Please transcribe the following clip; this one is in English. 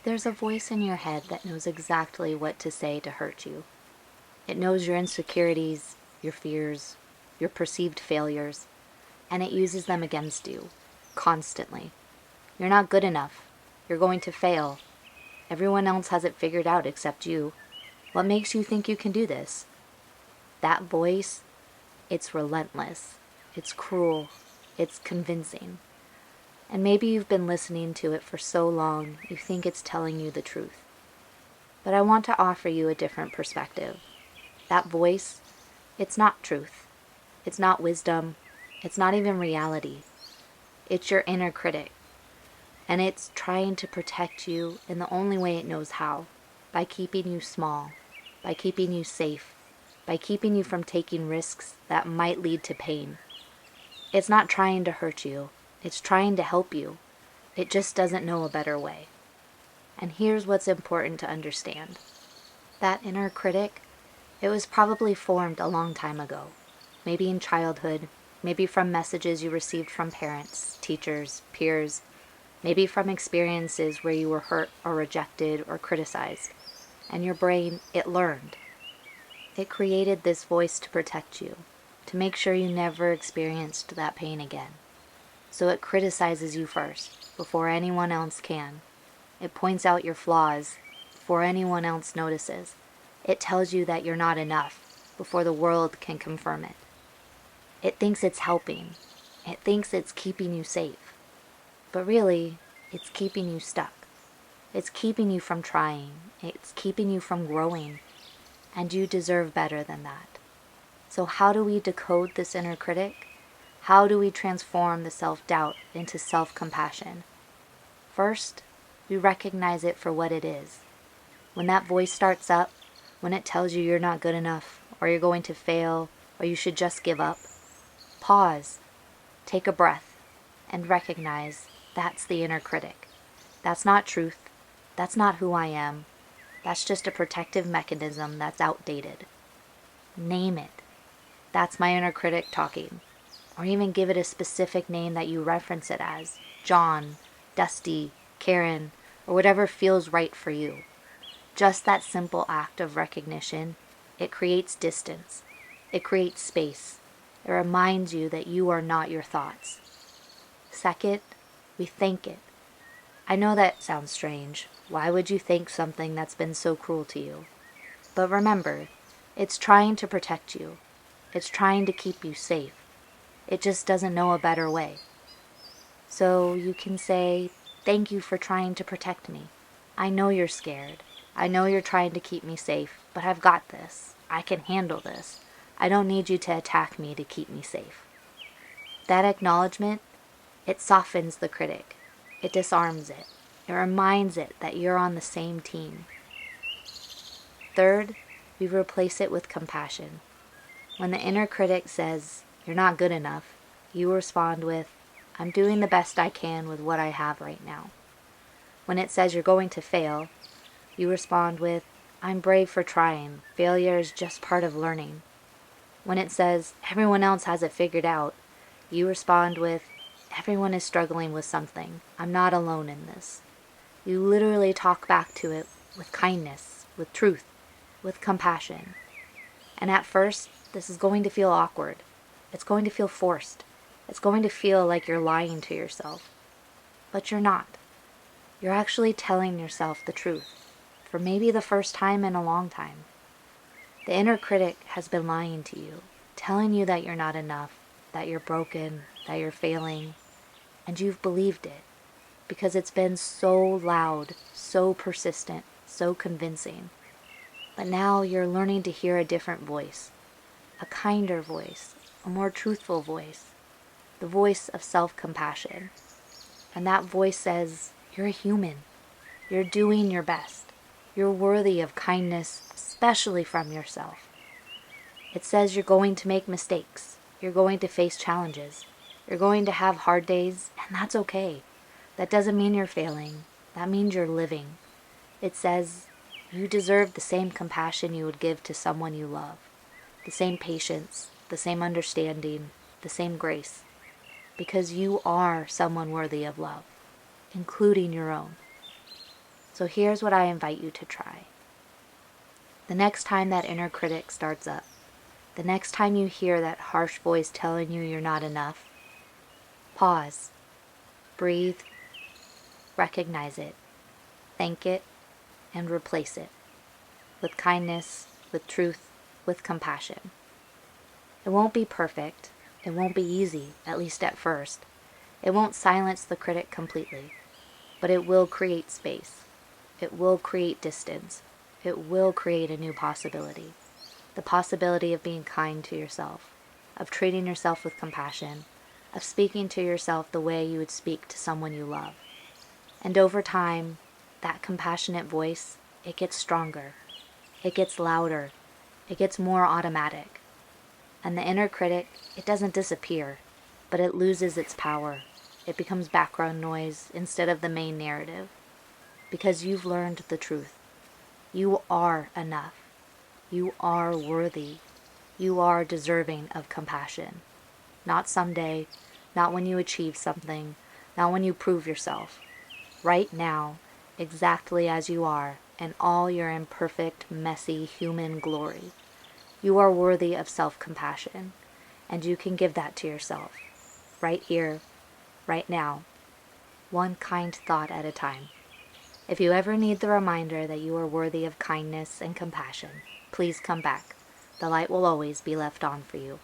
There's a voice in your head that knows exactly what to say to hurt you. It knows your insecurities, your fears, your perceived failures, and it uses them against you, constantly. You're not good enough. You're going to fail. Everyone else has it figured out except you. What makes you think you can do this? That voice, it's relentless. It's cruel. It's convincing. And maybe you've been listening to it for so long, you think it's telling you the truth. But I want to offer you a different perspective. That voice, it's not truth. It's not wisdom. It's not even reality. It's your inner critic. And it's trying to protect you in the only way it knows how, by keeping you small, by keeping you safe, by keeping you from taking risks that might lead to pain. It's not trying to hurt you. It's trying to help you. It just doesn't know a better way. And here's what's important to understand. That inner critic, it was probably formed a long time ago. Maybe in childhood, maybe from messages you received from parents, teachers, peers, maybe from experiences where you were hurt or rejected or criticized. And your brain, it learned. It created this voice to protect you, to make sure you never experienced that pain again. So it criticizes you first, before anyone else can. It points out your flaws, before anyone else notices. It tells you that you're not enough, before the world can confirm it. It thinks it's helping. It thinks it's keeping you safe. But really, it's keeping you stuck. It's keeping you from trying. It's keeping you from growing. And you deserve better than that. So how do we decode this inner critic? How do we transform the self-doubt into self-compassion? First, we recognize it for what it is. When that voice starts up, when it tells you you're not good enough, or you're going to fail, or you should just give up, pause, take a breath, and recognize that's the inner critic. That's not truth. That's not who I am. That's just a protective mechanism that's outdated. Name it. That's my inner critic talking. Or even give it a specific name that you reference it as. John, Dusty, Karen, or whatever feels right for you. Just that simple act of recognition, it creates distance. It creates space. It reminds you that you are not your thoughts. Second, we thank it. I know that sounds strange. Why would you thank something that's been so cruel to you? But remember, it's trying to protect you. It's trying to keep you safe. It just doesn't know a better way. So you can say, thank you for trying to protect me. I know you're scared. I know you're trying to keep me safe, but I've got this. I can handle this. I don't need you to attack me to keep me safe. That acknowledgement, it softens the critic. It disarms it. It reminds it that you're on the same team. Third, we replace it with compassion. When the inner critic says, you're not good enough, you respond with, I'm doing the best I can with what I have right now. When it says you're going to fail, you respond with, I'm brave for trying. Failure is just part of learning. When it says everyone else has it figured out, you respond with, everyone is struggling with something. I'm not alone in this. You literally talk back to it with kindness, with truth, with compassion. And at first, this is going to feel awkward. It's going to feel forced. It's going to feel like you're lying to yourself. But you're not. You're actually telling yourself the truth, for maybe the first time in a long time. The inner critic has been lying to you, telling you that you're not enough, that you're broken, that you're failing, and you've believed it because it's been so loud, so persistent, so convincing. But now you're learning to hear a different voice, a kinder voice, a more truthful voice, the voice of self-compassion. And that voice says, you're a human. You're doing your best. You're worthy of kindness, especially from yourself. It says you're going to make mistakes. You're going to face challenges. You're going to have hard days, and that's okay. That doesn't mean you're failing. That means you're living. It says you deserve the same compassion you would give to someone you love, the same patience, the same understanding, the same grace, because you are someone worthy of love, including your own. So here's what I invite you to try. The next time that inner critic starts up, the next time you hear that harsh voice telling you you're not enough, pause, breathe, recognize it, thank it, and replace it with kindness, with truth, with compassion. It won't be perfect. It won't be easy, at least at first. It won't silence the critic completely, but it will create space. It will create distance. It will create a new possibility. The possibility of being kind to yourself, of treating yourself with compassion, of speaking to yourself the way you would speak to someone you love. And over time, that compassionate voice, it gets stronger. It gets louder. It gets more automatic. And the inner critic, it doesn't disappear, but it loses its power. It becomes background noise instead of the main narrative. Because you've learned the truth. You are enough. You are worthy. You are deserving of compassion. Not someday, not when you achieve something, not when you prove yourself. Right now, exactly as you are, in all your imperfect, messy human glory. You are worthy of self-compassion, and you can give that to yourself, right here, right now, one kind thought at a time. If you ever need the reminder that you are worthy of kindness and compassion, please come back. The light will always be left on for you.